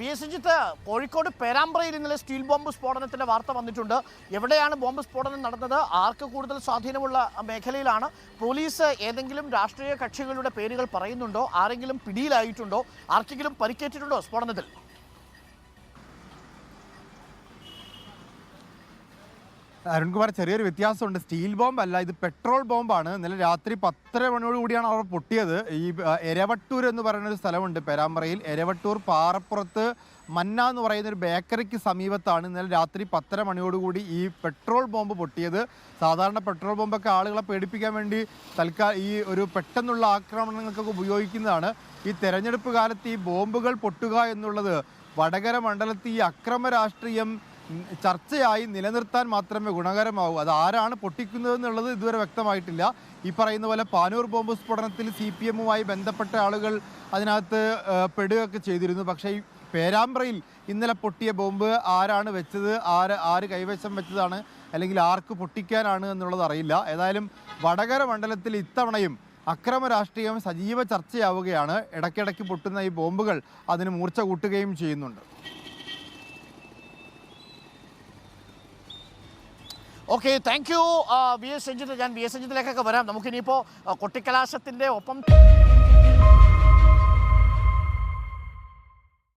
V S Ranjith, Kozhikode പേരാമ്പ്രയിൽ ഇന്നലെ steel bomb സ്ഫോടനത്തിന്റെ വാർത്ത വന്നിട്ടുണ്ട്. എവിടെയാണ് ബോംബ് സ്ഫോടനം നടന്നത്? ആർക്ക് കൂടുതൽ സ്വാധീനമുള്ള മേഖലയിലാണ്? പോലീസ് ഏതെങ്കിലും രാഷ്ട്രീയ കക്ഷികളുടെ പേരുകൾ പറയുന്നുണ്ടോ? ആരെങ്കിലും പിടിയിലായിട്ടുണ്ടോ? ആർക്കെങ്കിലും പരിക്കേറ്റിട്ടുണ്ടോ സ്ഫോടനത്തിൽ? അരുൺകുമാർ, ചെറിയൊരു വ്യത്യാസമുണ്ട്. സ്റ്റീൽ ബോംബ് അല്ല, ഇത് പെട്രോൾ ബോംബാണ്. ഇന്നലെ രാത്രി 10:30 മണിയോടുകൂടിയാണ് അവർ പൊട്ടിയത്. ഈ എരവട്ടൂർ എന്ന് പറയുന്നൊരു സ്ഥലമുണ്ട് പേരാമ്പ്രയിൽ. എരവട്ടൂർ പാറപ്പുറത്ത് മന്ന എന്ന് പറയുന്ന ഒരു ബേക്കറിക്ക് സമീപത്താണ് ഇന്നലെ രാത്രി 10:30 മണിയോടുകൂടി ഈ പെട്രോൾ ബോംബ് പൊട്ടിയത്. സാധാരണ പെട്രോൾ ബോംബൊക്കെ ആളുകളെ പേടിപ്പിക്കാൻ വേണ്ടി ഈ ഒരു പെട്ടെന്നുള്ള ആക്രമണങ്ങൾക്കൊക്കെ ഉപയോഗിക്കുന്നതാണ്. ഈ തെരഞ്ഞെടുപ്പ് കാലത്ത് ഈ ബോംബുകൾ പൊട്ടുക എന്നുള്ളത് വടകര മണ്ഡലത്തിൽ ഈ അക്രമ രാഷ്ട്രീയം ചർച്ചയായി നിലനിർത്താൻ മാത്രമേ ഗുണകരമാവൂ. അത് ആരാണ് പൊട്ടിക്കുന്നതെന്നുള്ളത് ഇതുവരെ വ്യക്തമായിട്ടില്ല. ഈ പറയുന്ന പോലെ പാനൂർ ബോംബ് സ്ഫോടനത്തിൽ CPM-മായി ബന്ധപ്പെട്ട ആളുകൾ അതിനകത്ത് പെടുകയൊക്കെ ചെയ്തിരുന്നു. പക്ഷേ ഈ പേരാമ്പ്രയിൽ ഇന്നലെ പൊട്ടിയ ബോംബ് ആരാണ് വെച്ചത്, ആര് കൈവശം വെച്ചതാണ്, അല്ലെങ്കിൽ ആർക്ക് പൊട്ടിക്കാനാണ് എന്നുള്ളത് അറിയില്ല. ഏതായാലും വടകര മണ്ഡലത്തിൽ ഇത്തവണയും അക്രമ രാഷ്ട്രീയം സജീവ ചർച്ചയാവുകയാണ്. ഇടയ്ക്കിടയ്ക്ക് പൊട്ടുന്ന ഈ ബോംബുകൾ അതിന് മൂർച്ച കൂട്ടുകയും ചെയ്യുന്നുണ്ട്. Okay, thank you V S Ranjith. ഞാൻ വി എസ് രഞ്ജിത്തിലേക്കൊക്കെ വരാം. നമുക്കിനിയിപ്പോൾ കൊട്ടിക്കലാശത്തിൻ്റെ ഒപ്പം